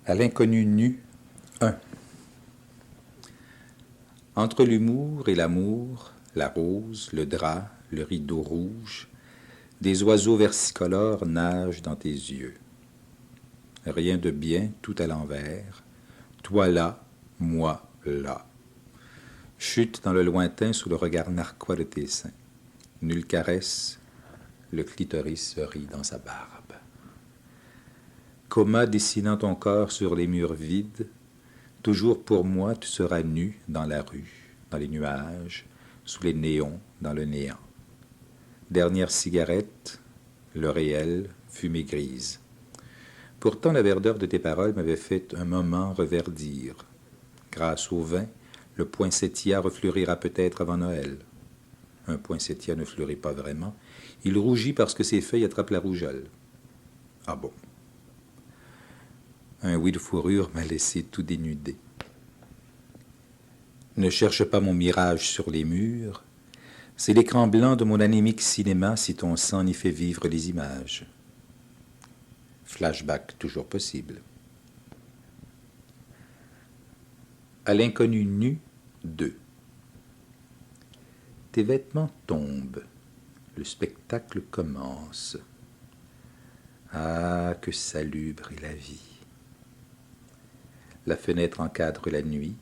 À l'inconnu nu, 1. Entre l'humour et l'amour, la rose, le drap, le rideau rouge, des oiseaux versicolores nagent dans tes yeux. Rien de bien, tout à l'envers. Toi là, moi là. Chute dans le lointain sous le regard narquois de tes seins. Nulle caresse, le clitoris se rit dans sa barbe. Coma dessinant ton corps sur les murs vides, toujours pour moi tu seras nu dans la rue, dans les nuages, sous les néons, dans le néant. Dernière cigarette, le réel, fumée grise. Pourtant la verdeur de tes paroles m'avait fait un moment reverdir. Grâce au vin, le poinsettia refleurira peut-être avant Noël. Un poinsettia ne fleurit pas vraiment. Il rougit parce que ses feuilles attrapent la rougeole. Ah bon? Un oui de fourrure m'a laissé tout dénudé. Ne cherche pas mon mirage sur les murs. C'est l'écran blanc de mon anémique cinéma si ton sang n'y fait vivre les images. Flashback toujours possible. À l'inconnu nu, 2. Tes vêtements tombent. Le spectacle commence. Ah, que salubre est la vie. La fenêtre encadre la nuit.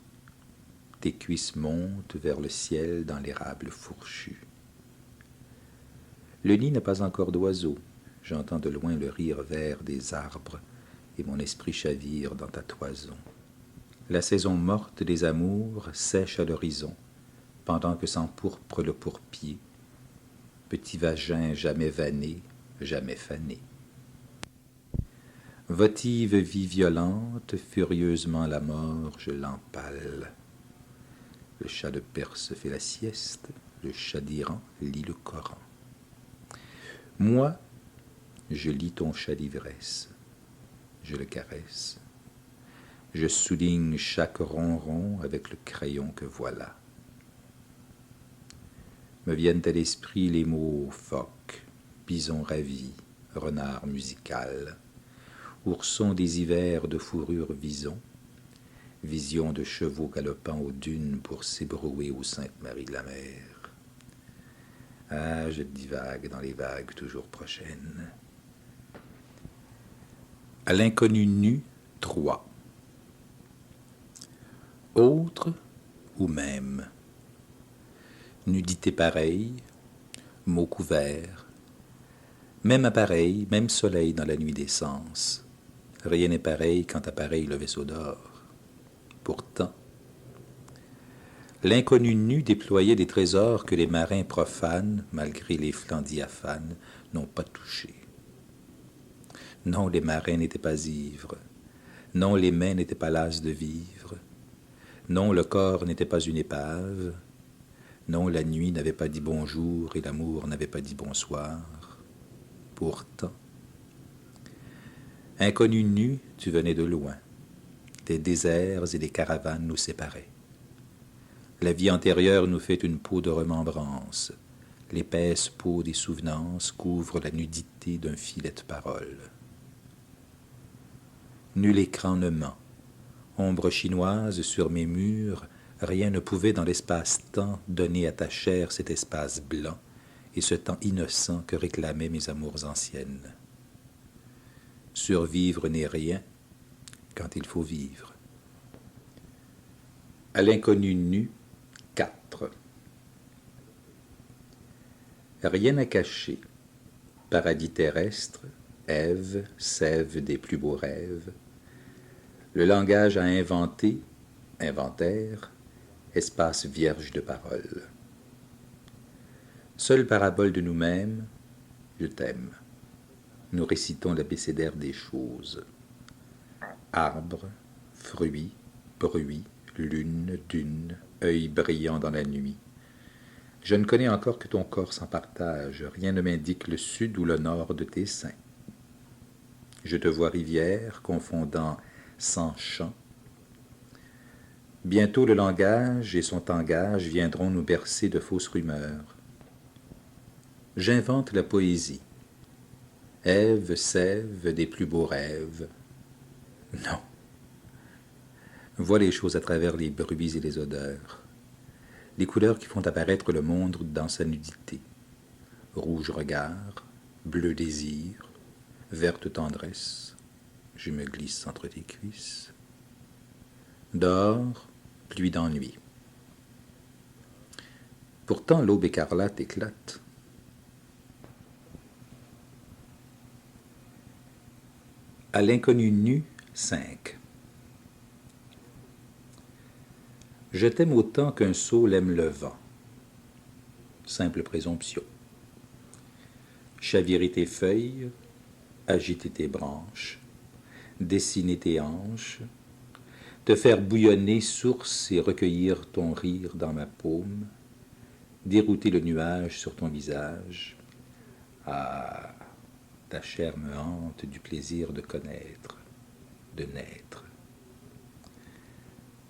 Tes cuisses montent vers le ciel dans l'érable fourchu. Le nid n'a pas encore d'oiseaux. J'entends de loin le rire vert des arbres et mon esprit chavire dans ta toison. La saison morte des amours sèche à l'horizon, pendant que s'empourpre le pourpier. Petit vagin jamais vanné, jamais fané. Votive vie violente, furieusement la mort, je l'empale. Le chat de Perse fait la sieste, le chat d'Iran lit le Coran. Moi, je lis ton chat d'ivresse, je le caresse. Je souligne chaque ronron avec le crayon que voilà. Me viennent à l'esprit les mots phoque, bison ravi, renard musical, ourson des hivers de fourrure vison, vision de chevaux galopant aux dunes pour s'ébrouer aux Sainte-Marie de la mer. Ah, je divague dans les vagues toujours prochaines. À l'inconnu nu, 3. Autre ou même. Nudité pareille, mots couverts, même appareil, même soleil dans la nuit des sens. Rien n'est pareil quand appareille le vaisseau d'or. Pourtant, l'inconnu nu déployait des trésors que les marins profanes, malgré les flancs diaphanes, n'ont pas touchés. Non, les marins n'étaient pas ivres. Non, les mains n'étaient pas lasses de vivre. Non, le corps n'était pas une épave. Non, la nuit n'avait pas dit bonjour et l'amour n'avait pas dit bonsoir. Pourtant, inconnu nu, tu venais de loin. Des déserts et des caravanes nous séparaient. La vie antérieure nous fait une peau de remembrance. L'épaisse peau des souvenances couvre la nudité d'un filet de paroles. Nul écran ne ment. Ombre chinoise sur mes murs, rien ne pouvait dans l'espace-temps donner à ta chair cet espace blanc et ce temps innocent que réclamaient mes amours anciennes. Survivre n'est rien quand il faut vivre. À l'inconnu nu, 4. Rien à cacher. Paradis terrestre, Ève, sève des plus beaux rêves. Le langage à inventer, inventaire, espace vierge de paroles. Seule parabole de nous-mêmes, je t'aime. Nous récitons l'abécédaire des choses. Arbre, fruits, bruit, lune, dune, œil brillant dans la nuit. Je ne connais encore que ton corps sans partage, rien ne m'indique le sud ou le nord de tes seins. Je te vois rivière, confondant sans chant. Bientôt le langage et son tangage viendront nous bercer de fausses rumeurs. J'invente la poésie. Ève, sève des plus beaux rêves. Non, Vois les choses à travers les bruits et les odeurs, les couleurs qui font apparaître le monde dans sa nudité. Rouge regard, bleu désir, verte tendresse, je me glisse entre tes cuisses. Dors, pluie d'ennui. Pourtant l'aube écarlate éclate. À l'inconnu nu, 5. Je t'aime autant qu'un saule aime le vent. Simple présomption. Chavirer tes feuilles, agiter tes branches, dessiner tes hanches, te faire bouillonner source et recueillir ton rire dans ma paume, dérouter le nuage sur ton visage. Ah, ta chair me hante du plaisir de connaître, de naître.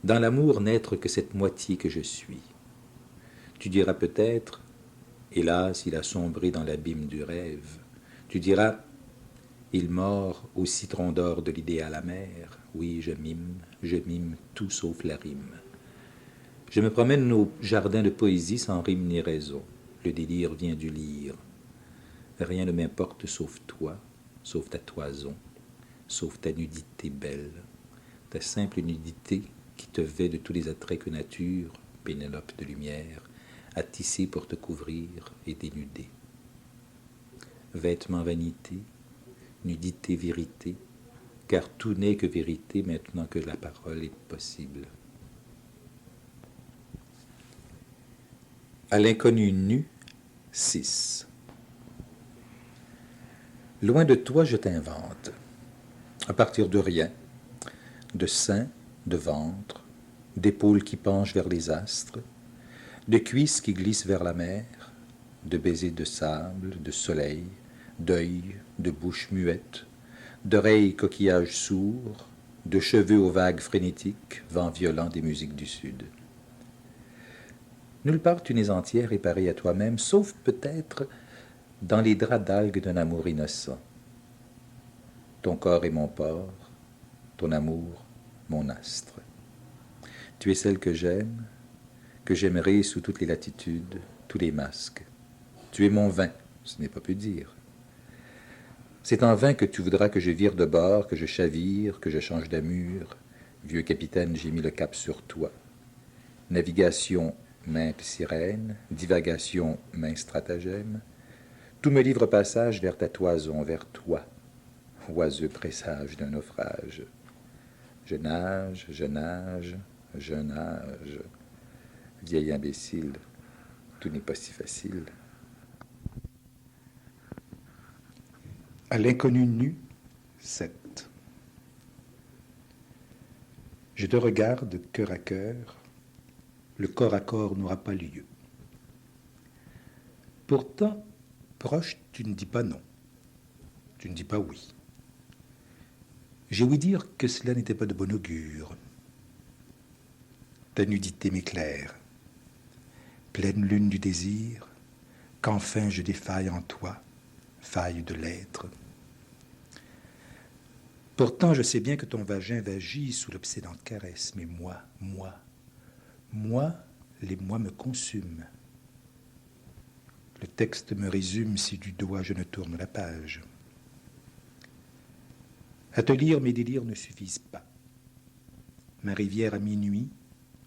Dans l'amour n'être que cette moitié que je suis. Tu diras peut-être, hélas, il a sombré dans l'abîme du rêve. Tu diras, il mord au citron d'or de l'idéal amer. Oui, je mime tout sauf la rime. Je me promène au jardin de poésie sans rime ni raison. Le délire vient du lyre. Rien ne m'importe sauf toi, sauf ta toison, sauf ta nudité belle, ta simple nudité qui te vêt de tous les attraits que nature, Pénélope de lumière, a tissé pour te couvrir et dénuder. Vêtements vanité, nudité vérité, car tout n'est que vérité maintenant que la parole est possible. À l'inconnu nu, 6. Loin de toi, je t'invente, à partir de rien, de sein, de ventre, d'épaules qui penchent vers les astres, de cuisses qui glissent vers la mer, de baisers de sable, de soleil, d'œil, de bouche muette, d'oreilles coquillages sourds, de cheveux aux vagues frénétiques, vent violent des musiques du Sud. Nulle part tu n'es entière et pareille à toi-même, sauf peut-être dans les draps d'algues d'un amour innocent. Ton corps est mon port, ton amour mon astre. Tu es celle que j'aimerai sous toutes les latitudes, tous les masques. Tu es mon vin, ce n'est pas peu dire. C'est en vain que tu voudras que je vire de bord, que je chavire, que je change d'amure. Vieux capitaine, j'ai mis le cap sur toi. Navigation, mainte sirène, divagation, main stratagème. Tout me livre passage vers ta toison, vers toi, oiseux présage d'un naufrage. Je nage, je nage, je nage. Vieil imbécile, tout n'est pas si facile. À l'inconnu nu, 7. Je te regarde cœur à cœur, le corps à corps n'aura pas lieu. Pourtant, proche, tu ne dis pas non, tu ne dis pas oui. J'ai ouï dire que cela n'était pas de bon augure. Ta nudité m'éclaire, pleine lune du désir, qu'enfin je défaille en toi, faille de l'être. Pourtant, je sais bien que ton vagin vagit sous l'obsédante caresse, mais moi, les moi me consument. Le texte me résume si du doigt je ne tourne la page. À te lire, mes délires ne suffisent pas. Ma rivière à minuit,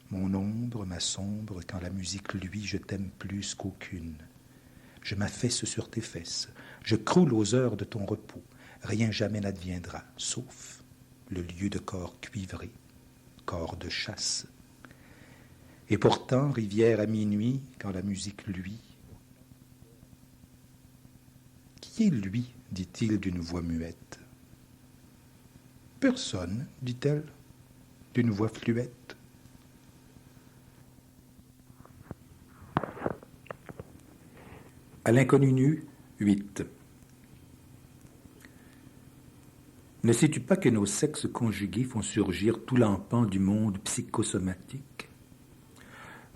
mon ombre, ma sombre, quand la musique luit, je t'aime plus qu'aucune. Je m'affaisse sur tes fesses, je croule aux heures de ton repos. Rien jamais n'adviendra, sauf le lieu de corps cuivré, corps de chasse. Et pourtant, rivière à minuit, quand la musique luit. Qui est lui, dit-il d'une voix muette. Personne, dit-elle, d'une voix fluette. À l'inconnu nu, 8. Ne sais-tu pas que nos sexes conjugués font surgir tout l'empan du monde psychosomatique?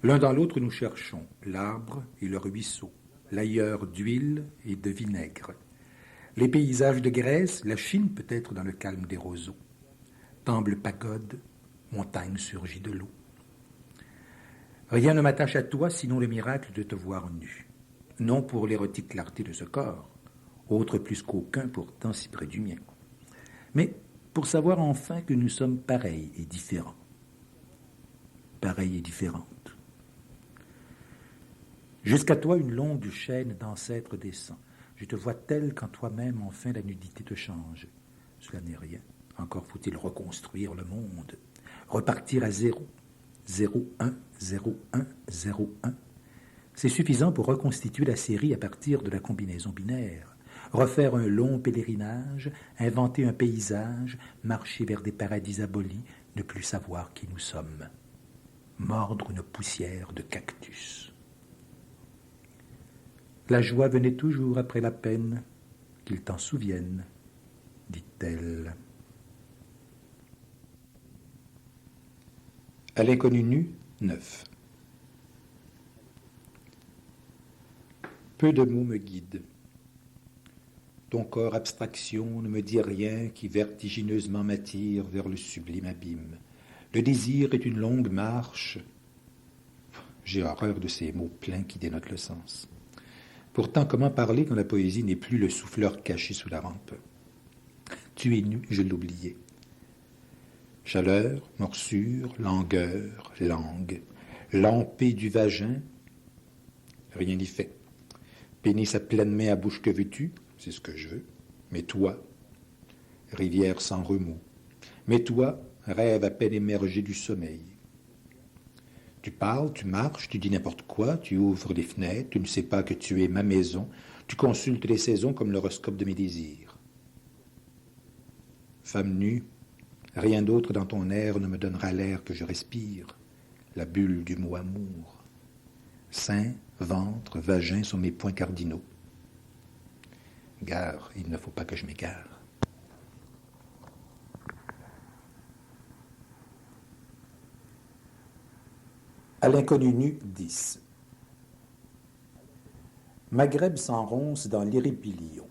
L'un dans l'autre nous cherchons, l'arbre et le ruisseau, l'ailleurs d'huile et de vinaigre. Les paysages de Grèce, la Chine peut-être dans le calme des roseaux. Temple pagode, montagne surgit de l'eau. Rien ne m'attache à toi sinon le miracle de te voir nu. Non pour l'érotique clarté de ce corps, autre plus qu'aucun pourtant si près du mien, mais pour savoir enfin que nous sommes pareils et différents. Pareils et différentes. Jusqu'à toi une longue chaîne d'ancêtres descend. Je te vois tel qu'en toi-même enfin la nudité te change. Cela n'est rien. Encore faut-il reconstruire le monde. Repartir à zéro. 0-1, 0-1, 0-1. C'est suffisant pour reconstituer la série à partir de la combinaison binaire. Refaire un long pèlerinage, inventer un paysage, marcher vers des paradis abolis, ne plus savoir qui nous sommes. Mordre une poussière de cactus. La joie venait toujours après la peine, qu'il t'en souvienne, dit-elle. À l'inconnu nu, 9. Peu de mots me guident. Ton corps abstraction ne me dit rien qui vertigineusement m'attire vers le sublime abîme. Le désir est une longue marche. J'ai horreur de ces mots pleins qui dénotent le sens. Pourtant, comment parler quand la poésie n'est plus le souffleur caché sous la rampe? Tu es nu, je l'oubliais. Chaleur, morsure, langueur, langue, lampée du vagin, rien n'y fait. Pénis à pleine main à bouche que veux-tu, c'est ce que je veux. Mais toi, rivière sans remous. Mais toi, rêve à peine émergé du sommeil. Tu parles, tu marches, tu dis n'importe quoi, tu ouvres les fenêtres, tu ne sais pas que tu es ma maison, tu consultes les saisons comme l'horoscope de mes désirs. Femme nue, rien d'autre dans ton air ne me donnera l'air que je respire, la bulle du mot amour. Sein, ventre, vagin sont mes points cardinaux. Gare, il ne faut pas que je m'égare. À l'inconnu nu, 10. Maghreb s'enronce dans l'éripilion.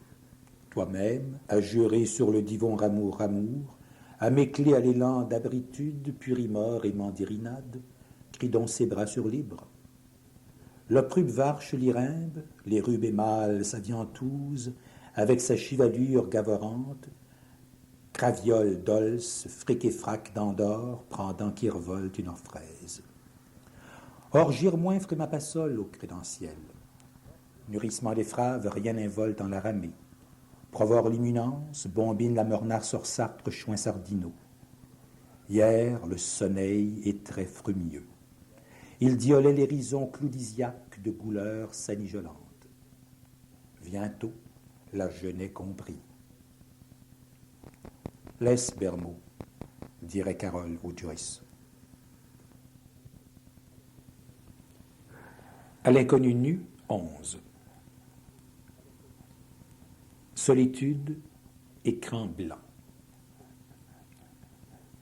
Toi-même, à jurer sur le divan ramour, à m'écler à l'élan d'abritude, purimore et mandirinade, crie donc ses bras sur libre. L'opprube varche l'irimbe, les rubes émales sa viantouse, avec sa chivalure gavorante, craviole dolce, fric et frac d'Andorre, pendant qui revolte une orfraise. Or, Girmoin ferait ma passole au crédentiel. Mûrissement des fraves, rien n'involte en la ramée. Provore l'imminence, bombine la mornard sur Sartre, chouin sardinot. Hier, le sommeil est très frumieux. Il diolait l'hérison cloudisiaque de gouleurs sanigelantes. Bientôt, la jeunesse compris. Laisse Bermaux, dirait Carole au Duris. À l'inconnu nu, 11. Solitude, écran blanc.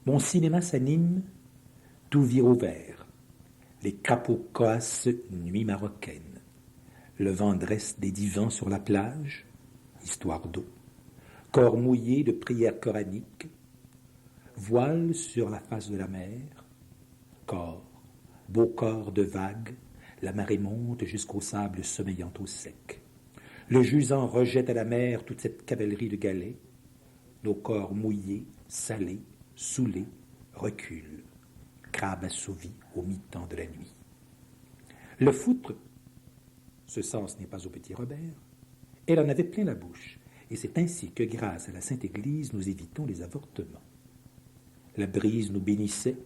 Mon cinéma s'anime, tout vire au vert. Les crapauds cassent nuit marocaine. Le vent dresse des divans sur la plage, histoire d'eau. Corps mouillé de prières coraniques. Voile sur la face de la mer. Corps, beau corps de vagues. La marée monte jusqu'au sable sommeillant au sec. Le jusant rejette à la mer toute cette cavalerie de galets. Nos corps mouillés, salés, saoulés, reculent. Crabe assouvi au mi-temps de la nuit. Le foutre, ce sens n'est pas au petit Robert, elle en avait plein la bouche, et c'est ainsi que grâce à la Sainte Église nous évitons les avortements. La brise nous bénissait.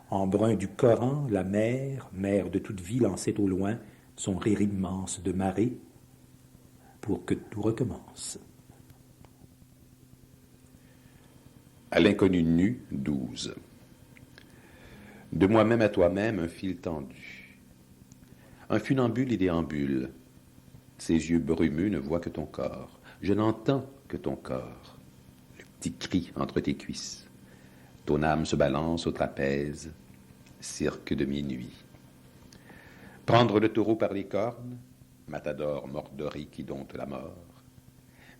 En brun du Coran, la mer, mère de toute vie, lançait au loin son rire immense de marée pour que tout recommence. À l'inconnu nu, 12. De moi-même à toi-même, un fil tendu. Un funambule y déambule. Ses yeux brumeux ne voient que ton corps. Je n'entends que ton corps. Le petit cri entre tes cuisses. Ton âme se balance au trapèze, cirque de minuit. Prendre le taureau par les cornes, matador mordori qui dompte la mort.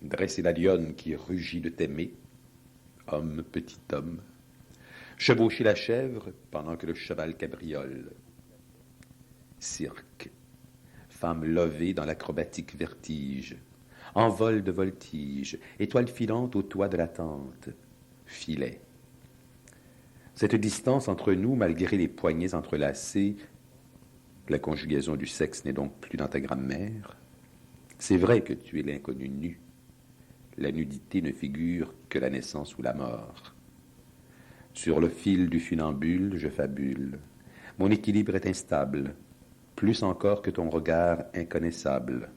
Dresser la lionne qui rugit de t'aimer, homme, petit homme. Chevaucher la chèvre pendant que le cheval cabriole. Cirque. Femme levée dans l'acrobatique vertige. Envol de voltige. Étoile filante au toit de la tente. Filet. Cette distance entre nous, malgré les poignets entrelacés, la conjugaison du sexe n'est donc plus dans ta grammaire. C'est vrai que tu es l'inconnu nu. La nudité ne figure que la naissance ou la mort. Sur le fil du funambule, je fabule. Mon équilibre est instable, plus encore que ton regard inconnaissable.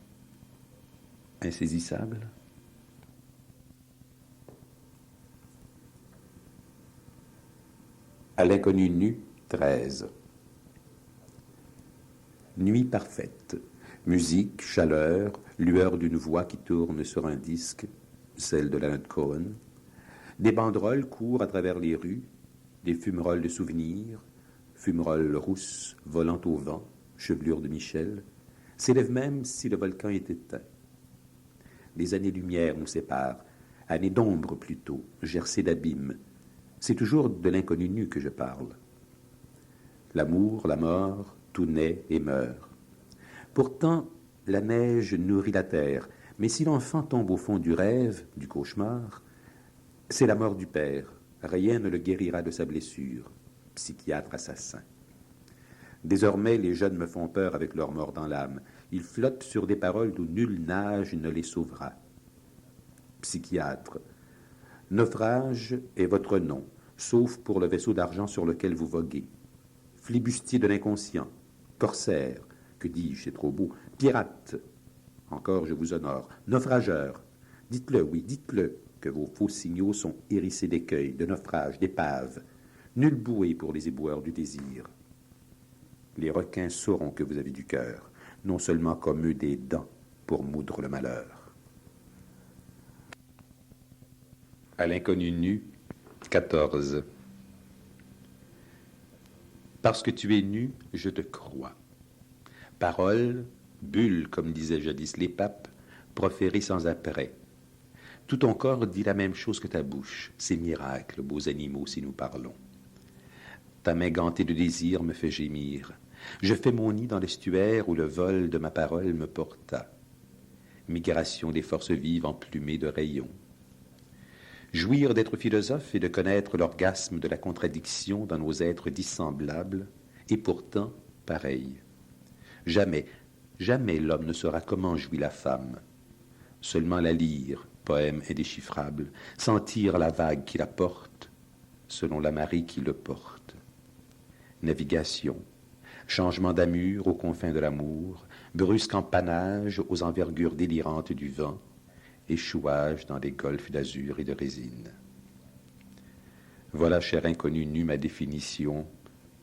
Insaisissable? À l'inconnu nu, 13. Nuit parfaite. Musique, chaleur, lueur d'une voix qui tourne sur un disque, celle de Leonard Cohen. Des banderoles courent à travers les rues, des fumerolles de souvenirs, fumerolles rousses volant au vent, chevelure de Michel, s'élèvent même si le volcan est éteint. Les années-lumière nous séparent, années d'ombre plutôt, gercées d'abîmes. C'est toujours de l'inconnu nu que je parle. L'amour, la mort, tout naît et meurt. Pourtant, la neige nourrit la terre, mais si l'enfant tombe au fond du rêve, du cauchemar, c'est la mort du père. Rien ne le guérira de sa blessure. Psychiatre assassin. Désormais, les jeunes me font peur avec leur mort dans l'âme. Ils flottent sur des paroles d'où nul nage ne les sauvera. Psychiatre. Naufrage est votre nom, sauf pour le vaisseau d'argent sur lequel vous voguez. Flibustier de l'inconscient. Corsaire. Que dis-je, c'est trop beau. Pirate. Encore, je vous honore. Naufrageur. Dites-le, oui, dites-le, que vos faux signaux sont hérissés d'écueils, de naufrages, d'épaves. Nulle bouée pour les éboueurs du désir. Les requins sauront que vous avez du cœur, non seulement comme eux des dents pour moudre le malheur. À l'inconnu nu, 14. Parce que tu es nu, je te crois. Parole, bulle, comme disaient jadis les papes, proférée sans apprêt. Tout ton corps dit la même chose que ta bouche. C'est miracle, beaux animaux, si nous parlons. Ta main gantée de désir me fait gémir. Je fais mon nid dans l'estuaire où le vol de ma parole me porta. Migration des forces vives emplumées de rayons. Jouir d'être philosophe et de connaître l'orgasme de la contradiction dans nos êtres dissemblables, et pourtant pareils. Jamais, jamais l'homme ne saura comment jouit la femme. Seulement la lire, poème indéchiffrable, sentir la vague qui la porte, selon la marée qui le porte. Navigation, changement d'amure aux confins de l'amour, brusque empannage aux envergures délirantes du vent, échouage dans des golfes d'azur et de résine. Voilà, cher inconnu nu, ma définition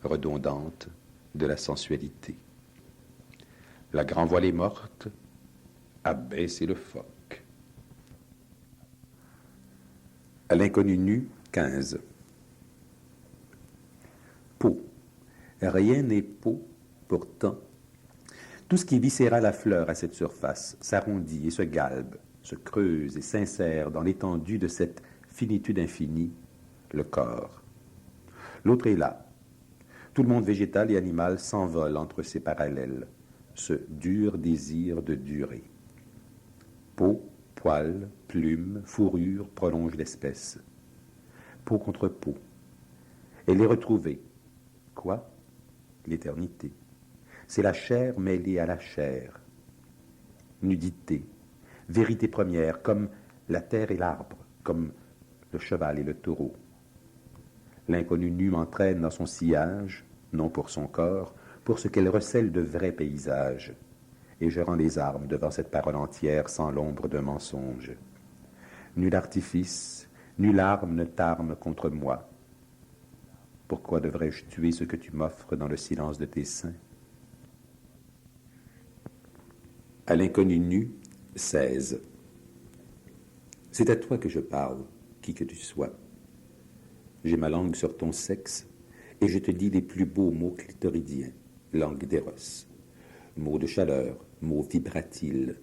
redondante de la sensualité. La grand voile est morte, abaissez le phoque. À l'inconnu nu, 15. Peau. Rien n'est peau, pourtant. Tout ce qui est viscéral à fleur à cette surface s'arrondit et se galbe, se creuse et s'insère dans l'étendue de cette finitude infinie, le corps. L'autre est là. Tout le monde végétal et animal s'envole entre ces parallèles, ce dur désir de durer. Peau, poils, plumes, fourrure prolongent l'espèce. Peau contre peau. Elle est retrouvée. Quoi? L'éternité. C'est la chair mêlée à la chair. Nudité, vérité première, comme la terre et l'arbre, comme le cheval et le taureau. L'inconnu nu m'entraîne dans son sillage, non pour son corps, pour ce qu'elle recèle de vrais paysages. Et je rends les armes devant cette parole entière sans l'ombre d'un mensonge. Nul artifice, nulle arme ne t'arme contre moi. Pourquoi devrais-je tuer ce que tu m'offres dans le silence de tes seins? À l'inconnu nu, 16. C'est à toi que je parle, qui que tu sois. J'ai ma langue sur ton sexe, et je te dis les plus beaux mots clitoridiens, langue d'éros. Mots de chaleur, mots vibratiles.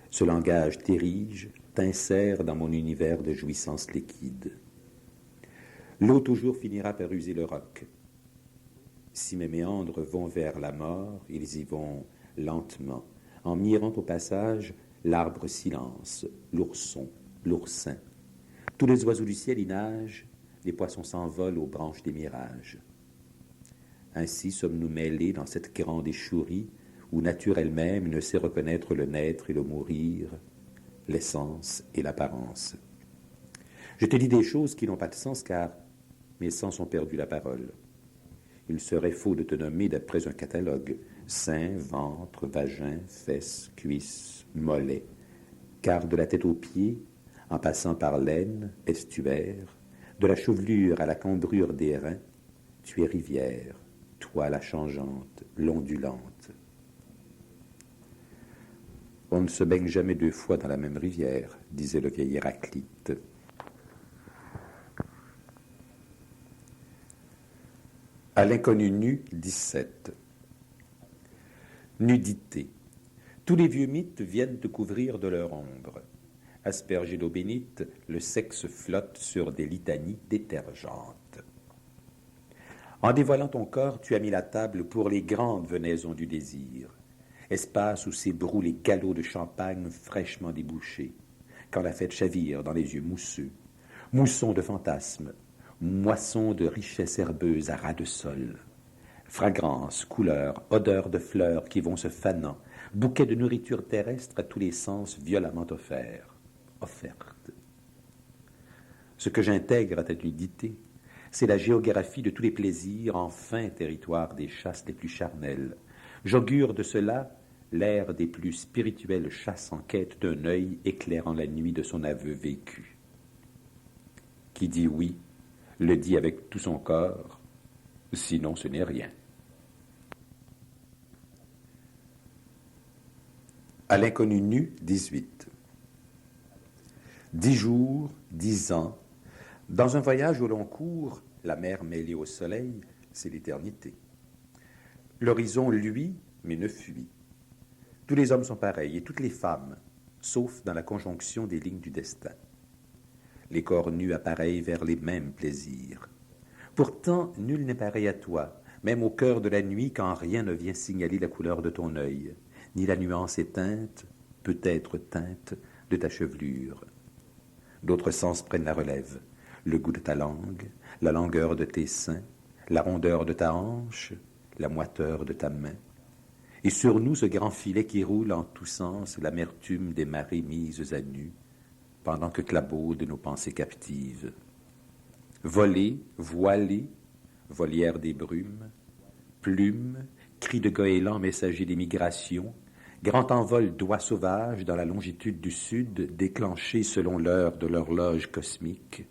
Ce langage t'érige, t'insère dans mon univers de jouissance liquide. L'eau toujours finira par user le roc. Si mes méandres vont vers la mort, ils y vont lentement, en mirant au passage l'arbre silence, l'ourson, l'oursin. Tous les oiseaux du ciel y nagent, les poissons s'envolent aux branches des mirages. Ainsi sommes-nous mêlés dans cette grande échourie où nature elle-même ne sait reconnaître le naître et le mourir, l'essence et l'apparence. Je te dis des choses qui n'ont pas de sens car mes sens ont perdu la parole. Il serait faux de te nommer d'après un catalogue, sein, ventre, vagin, fesses, cuisses, mollets, car de la tête aux pieds, en passant par l'aine, estuaire, de la chevelure à la cambrure des reins, tu es rivière, toi la changeante, l'ondulante. On ne se baigne jamais deux fois dans la même rivière, disait le vieil Héraclite. À l'inconnu nu, 17. Nudité. Tous les vieux mythes viennent te couvrir de leur ombre. Aspergé d'eau bénite, le sexe flotte sur des litanies détergentes. En dévoilant ton corps, tu as mis la table pour les grandes venaisons du désir, espace où s'ébrouent les galops de champagne fraîchement débouchés, quand la fête chavire dans les yeux mousseux, mousson de fantasmes, moisson de richesses herbeuses à ras de sol, fragrance, couleurs, odeurs de fleurs qui vont se fanant, bouquets de nourriture terrestre à tous les sens violemment offerte. Ce que j'intègre à ta nudité, c'est la géographie de tous les plaisirs en fin territoire des chasses les plus charnelles. J'augure de cela l'ère des plus spirituelles chasses en quête d'un œil éclairant la nuit de son aveu vécu. Qui dit oui, le dit avec tout son corps, sinon ce n'est rien. À l'inconnu nu, 18. 10 jours, 10 ans, dans un voyage au long cours, la mer mêlée au soleil, c'est l'éternité. L'horizon luit, mais ne fuit. Tous les hommes sont pareils, et toutes les femmes, sauf dans la conjonction des lignes du destin. Les corps nus appareillent vers les mêmes plaisirs. Pourtant, nul n'est pareil à toi, même au cœur de la nuit, quand rien ne vient signaler la couleur de ton œil, ni la nuance éteinte, peut-être teinte, de ta chevelure. D'autres sens prennent la relève, le goût de ta langue, la langueur de tes seins, la rondeur de ta hanche, la moiteur de ta main. Et sur nous ce grand filet qui roule en tous sens l'amertume des marées mises à nu, pendant que clabaudent nos pensées captives. Volée, voilée, volière des brumes, plumes, cris de goéland messager des migrations, grand envol d'oies sauvages dans la longitude du sud, déclenché selon l'heure de l'horloge cosmique,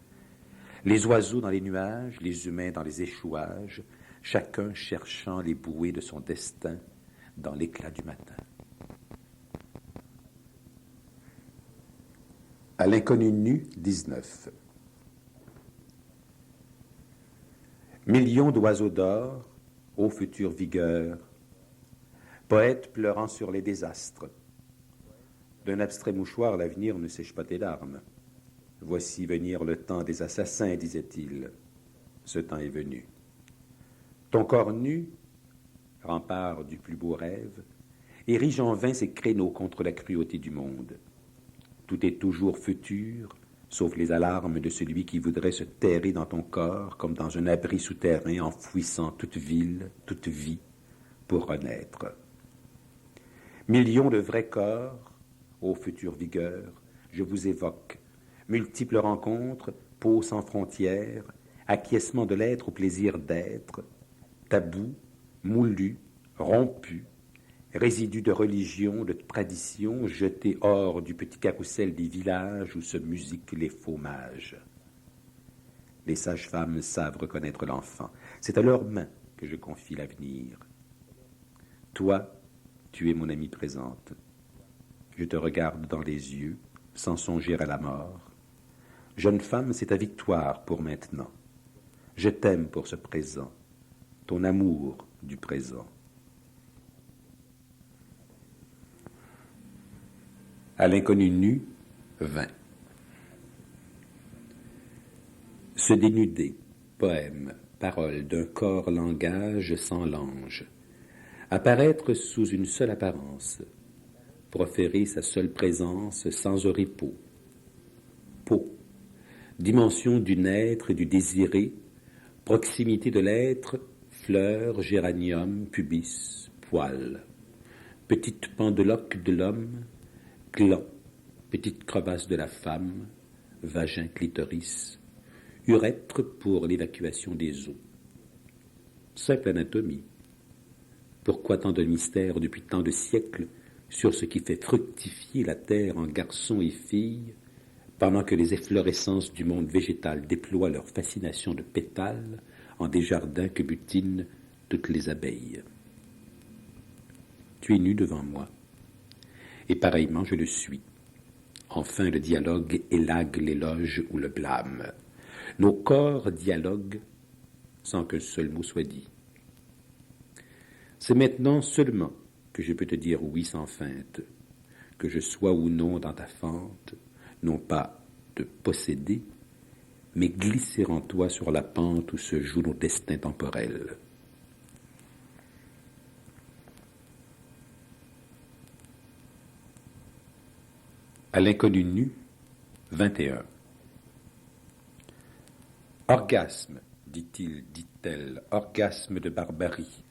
les oiseaux dans les nuages, les humains dans les échouages, chacun cherchant les bouées de son destin dans l'éclat du matin. À l'inconnu nu, 19. Millions d'oiseaux d'or, ô future vigueur, poètes pleurant sur les désastres. D'un abstrait mouchoir, l'avenir ne sèche pas tes larmes. Voici venir le temps des assassins, disait-il. Ce temps est venu. Ton corps nu, rempart du plus beau rêve, érige en vain ses créneaux contre la cruauté du monde. Tout est toujours futur, sauf les alarmes de celui qui voudrait se terrer dans ton corps comme dans un abri souterrain enfouissant toute ville, toute vie, pour renaître. Millions de vrais corps, ô future vigueur, je vous évoque. Multiples rencontres, peau sans frontières, acquiescement de l'être au plaisir d'être, tabou, moulu, rompu, résidus de religion, de tradition, jetés hors du petit carrousel des villages où se musiquent les faux mages. Les sages-femmes savent reconnaître l'enfant. C'est à leurs mains que je confie l'avenir. Toi, tu es mon amie présente. Je te regarde dans les yeux, sans songer à la mort. Jeune femme, c'est ta victoire pour maintenant. Je t'aime pour ce présent, ton amour du présent. À l'inconnu nu, 20. Se dénuder, Poème, parole d'un corps langage sans lange. Apparaître sous une seule apparence, proférer sa seule présence sans oripeau. Peau, dimension du naître et du désiré, proximité de l'être, fleur, géranium, pubis, poil. Petite pendeloque de l'homme, gland, petite crevasse de la femme, vagin clitoris, urètre pour l'évacuation des eaux. Simple anatomie. Pourquoi tant de mystères depuis tant de siècles sur ce qui fait fructifier la terre en garçons et filles, pendant que les efflorescences du monde végétal déploient leur fascination de pétales en des jardins que butinent toutes les abeilles. Tu es nu devant moi, et pareillement je le suis. Enfin le dialogue élague l'éloge ou le blâme. Nos corps dialoguent sans qu'un seul mot soit dit. C'est maintenant seulement que je peux te dire oui sans feinte, que je sois ou non dans ta fente, non pas te posséder, mais glisser en toi sur la pente où se jouent nos destins temporels. À l'inconnu nu, 21. Orgasme, dit-il, dit-elle, orgasme de barbarie.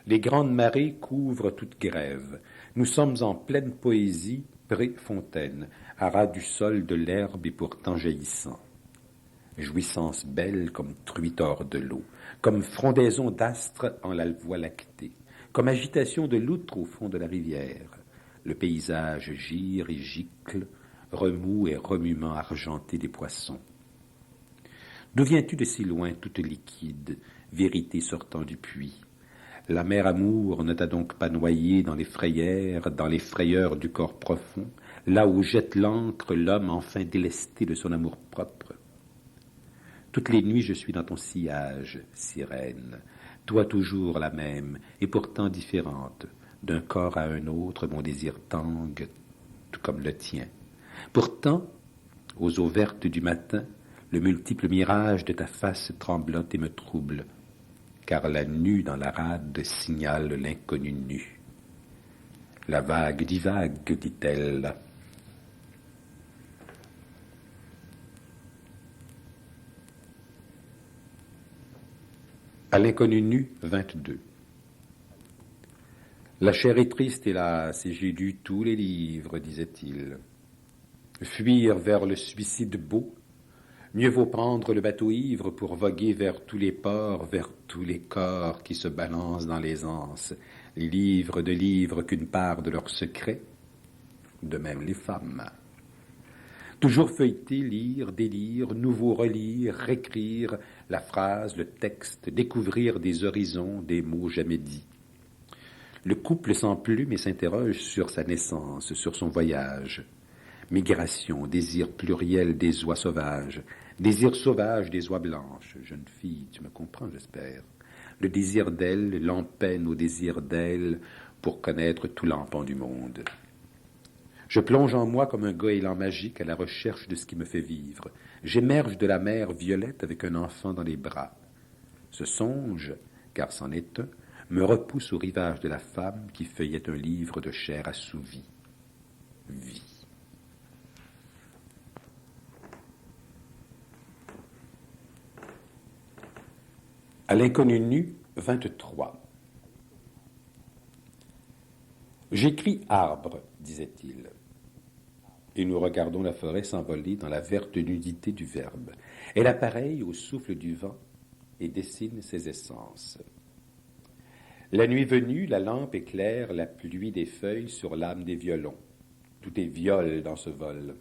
Les grandes marées couvrent toute grève. Nous sommes en pleine poésie, pré-fontaine, à ras du sol de l'herbe et pourtant jaillissant. Jouissance belle comme truite hors de l'eau, comme frondaison d'astre en la voie lactée, comme agitation de loutre au fond de la rivière. Le paysage gire et gicle, remous et remuement argenté des poissons. D'où viens-tu de si loin, toute liquide, vérité sortant du puits? La mer amour ne t'a donc pas noyé dans les frayeurs du corps profond, là où jette l'encre l'homme enfin délesté de son amour-propre? Toutes les nuits je suis dans ton sillage, sirène, toi toujours la même, et pourtant différente. D'un corps à un autre, mon désir tangue, tout comme le tien. Pourtant, aux eaux vertes du matin, le multiple mirage de ta face tremblote et me trouble, car la nue dans la rade signale l'inconnu nu. La vague divague, dit-elle. À l'inconnu nu, 22. La chair est triste, hélas, et j'ai lu tous les livres, disait-il. Fuir vers le suicide beau, mieux vaut prendre le bateau ivre pour voguer vers tous les ports, vers tous les corps qui se balancent dans les anses, livres de livres qu'une part de leurs secrets, de même les femmes. Toujours feuilleter, lire, délire, nouveau relire, réécrire la phrase, le texte, découvrir des horizons, des mots jamais dits. Le couple sans plume et s'interroge sur sa naissance, sur son voyage. Migration, désir pluriel des oies sauvages, désir sauvage des oies blanches. Jeune fille, tu me comprends, j'espère. Le désir d'elle l'empeine au désir d'elle pour connaître tout l'empan du monde. Je plonge en moi comme un goéland magique à la recherche de ce qui me fait vivre. J'émerge de la mer violette avec un enfant dans les bras. Ce songe, car c'en est un, me repousse au rivage de la femme qui feuillette un livre de chair assouvie. Vie. À l'inconnu nu, 23. J'écris arbre, disait-il. Et nous regardons la forêt s'envoler dans la verte nudité du verbe. Elle appareille au souffle du vent et dessine ses essences. La nuit venue, la lampe éclaire la pluie des feuilles sur l'âme des violons. Tout est viol dans ce vol.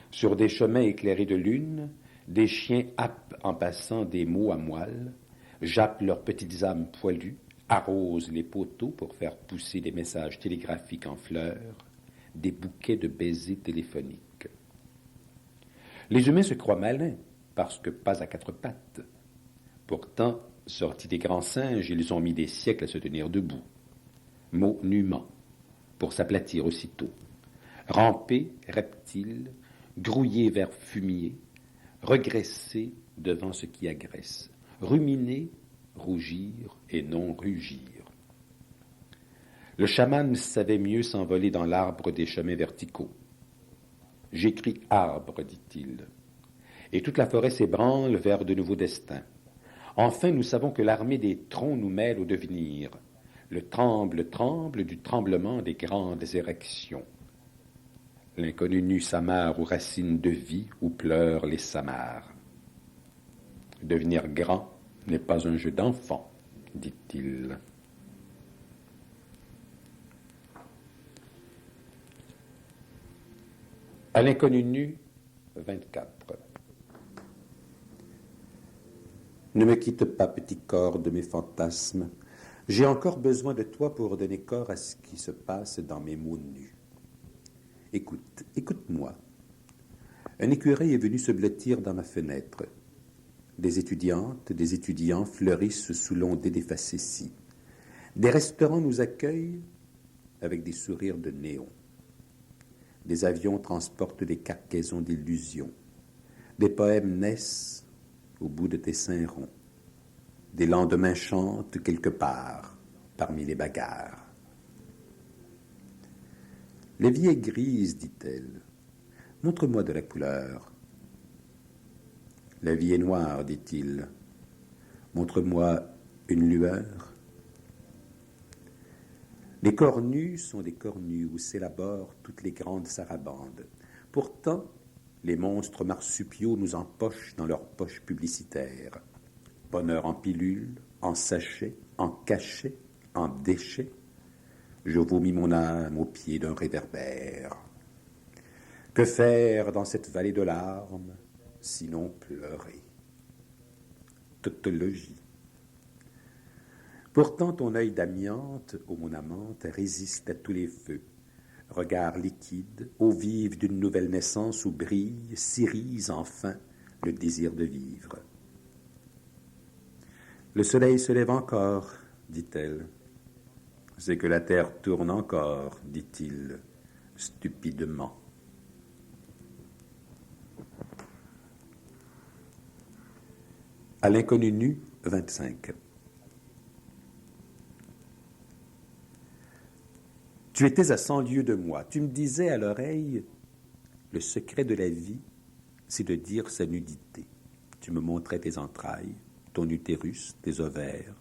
Sur des chemins éclairés de lune, des chiens happent en passant des mots à moelle, jappent leurs petites âmes poilues, arrosent les poteaux pour faire pousser des messages télégraphiques en fleurs, des bouquets de baisers téléphoniques. Les humains se croient malins, parce que pas à quatre pattes. Pourtant, sortis des grands singes, ils ont mis des siècles à se tenir debout. Mot nûment, pour s'aplatir aussitôt. Ramper, reptile, grouiller vers fumier, regresser, devant ce qui agresse, ruminer, rougir et non rugir. Le chaman savait mieux s'envoler dans l'arbre des chemins verticaux. « J'écris arbre, dit-il, et toute la forêt s'ébranle vers de nouveaux destins. Enfin, nous savons que l'armée des troncs nous mêle au devenir. Le tremble du tremblement des grandes érections. L'inconnu nu s'amarre aux racines de vie où pleurent les samars. Devenir grand n'est pas un jeu d'enfant, dit-il. » À l'inconnu nu, 24. Ne me quitte pas, petit corps de mes fantasmes. J'ai encore besoin de toi pour donner corps à ce qui se passe dans mes mots nus. Écoute-moi. Un écureuil est venu se blottir dans ma fenêtre. Des étudiantes, des étudiants fleurissent sous l'ondée des facéties. Des restaurants nous accueillent avec des sourires de néon. Des avions transportent des cargaisons d'illusions. Des poèmes naissent au bout de tes seins ronds. Des lendemains chantent quelque part parmi les bagarres. La vie est grise, dit-elle. Montre-moi de la couleur. La vie est noire, dit-il. Montre-moi une lueur. Les corps nus sont des corps nus où s'élaborent toutes les grandes sarabandes. Pourtant, les monstres marsupiaux nous empochent dans leurs poches publicitaires. Bonheur en pilule, en sachet, en cachet, en déchet. Je vomis mon âme au pied d'un réverbère. Que faire dans cette vallée de larmes, sinon pleurer? Tautologie. Pourtant ton œil d'amiante, ô mon amante, résiste à tous les feux. Regard liquide, eau vive d'une nouvelle naissance où brille, s'irise enfin le désir de vivre. Le soleil se lève encore, dit-elle. C'est que la terre tourne encore, dit-il, stupidement. À l'inconnu nu, 25. Tu étais à 100 lieues de moi. Tu me disais à l'oreille, le secret de la vie, c'est de dire sa nudité. Tu me montrais tes entrailles, ton utérus, tes ovaires,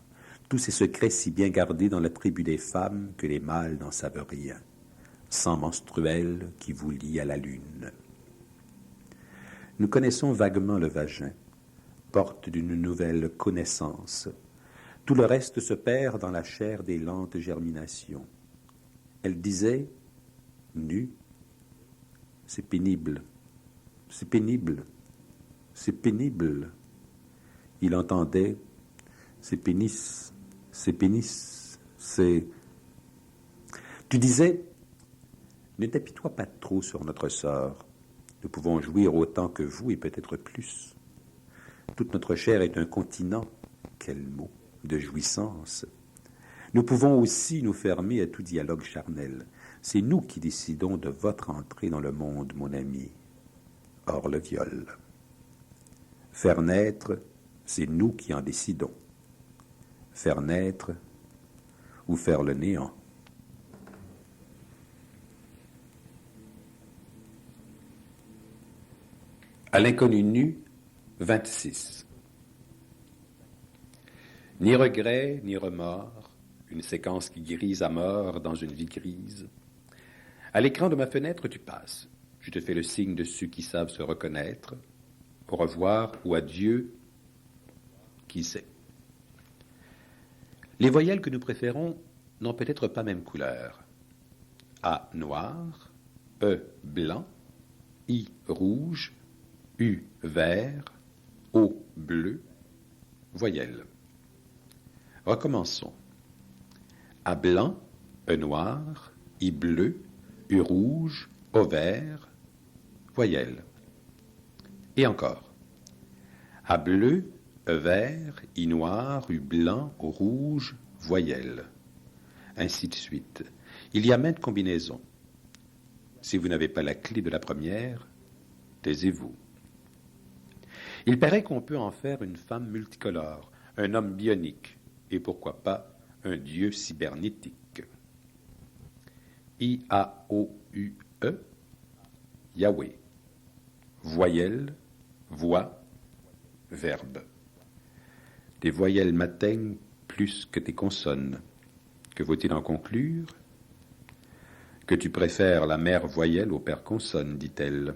tous ces secrets si bien gardés dans la tribu des femmes que les mâles n'en savent rien. Sang menstruel qui vous lie à la lune. Nous connaissons vaguement le vagin, porte d'une nouvelle connaissance. Tout le reste se perd dans la chair des lentes germinations. Elle disait, nu, c'est pénible, c'est pénible, c'est pénible. Il entendait, c'est pénis, c'est pénis, c'est... Tu disais, ne t'apitoie pas trop sur notre sort. Nous pouvons jouir autant que vous et peut-être plus. Toute notre chair est un continent, quel mot, de jouissance. Nous pouvons aussi nous fermer à tout dialogue charnel. C'est nous qui décidons de votre entrée dans le monde, mon ami. Or le viol. Faire naître, c'est nous qui en décidons. Faire naître ou faire le néant. À l'inconnu nu, 26. Ni regret, ni remords, une séquence qui grise à mort dans une vie grise. À l'écran de ma fenêtre, tu passes. Je te fais le signe de ceux qui savent se reconnaître. Au revoir ou adieu, qui sait. Les voyelles que nous préférons n'ont peut-être pas même couleur. A noir, E blanc, I rouge, U vert, O bleu, voyelle. Recommençons. A blanc, E noir, I bleu, U rouge, O vert, voyelle. Et encore. A bleu, E vert, I noir, U blanc, O rouge, voyelle. Ainsi de suite. Il y a maintes combinaisons. Si vous n'avez pas la clé de la première, taisez-vous. Il paraît qu'on peut en faire une femme multicolore, un homme bionique, et pourquoi pas un dieu cybernétique. I-A-O-U-E, Yahweh. Voyelle, voix, verbe. Tes voyelles m'atteignent plus que tes consonnes. Que faut-il en conclure? Que tu préfères la mère voyelle au père consonne, dit-elle.